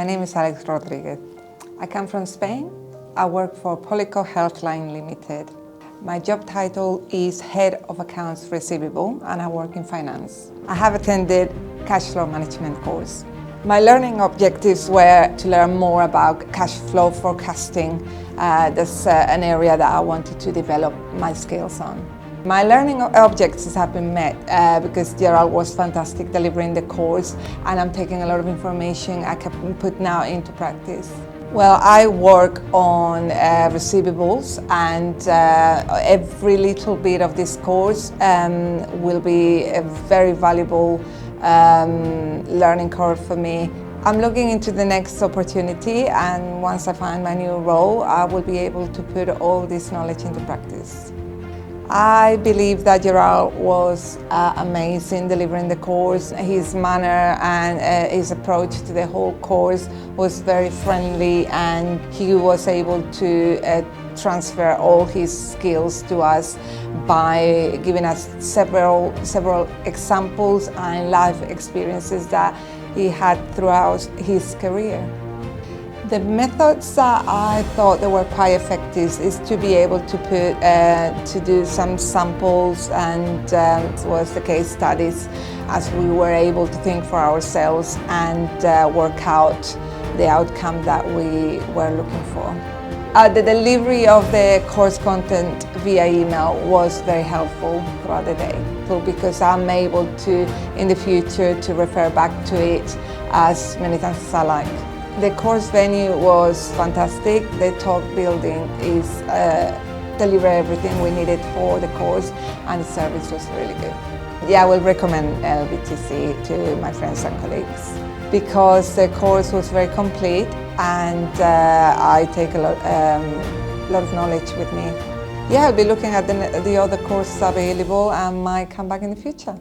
My name is Alex Rodriguez. I come from Spain. I work for Polyco Healthline Limited. My job title is Head of Accounts Receivable, and I work in finance. I have attended cash flow management course. My learning objectives were to learn more about cash flow forecasting. That's an area that I wanted to develop my skills on. My learning objectives have been met because Gerald was fantastic delivering the course, and I'm taking a lot of information I can put now into practice. Well, I work on receivables, and every little bit of this course will be a very valuable learning curve for me. I'm looking into the next opportunity, and once I find my new role, I will be able to put all this knowledge into practice. I believe that Gerald was amazing delivering the course. His manner and his approach to the whole course was very friendly, and he was able to transfer all his skills to us by giving us several examples and life experiences that he had throughout his career. The methods that I thought that were quite effective is to be able to to do some samples, and was the case studies, as we were able to think for ourselves and work out the outcome that we were looking for. The delivery of the course content via email was very helpful throughout the day, because I'm able to, in the future, to refer back to it as many times as I like. The course venue was fantastic. The talk building is deliver everything we needed for the course, and the service was really good. Yeah, I will recommend LBTC to my friends and colleagues because the course was very complete, and I take a lot of knowledge with me. Yeah, I'll be looking at the other courses available and might come back in the future.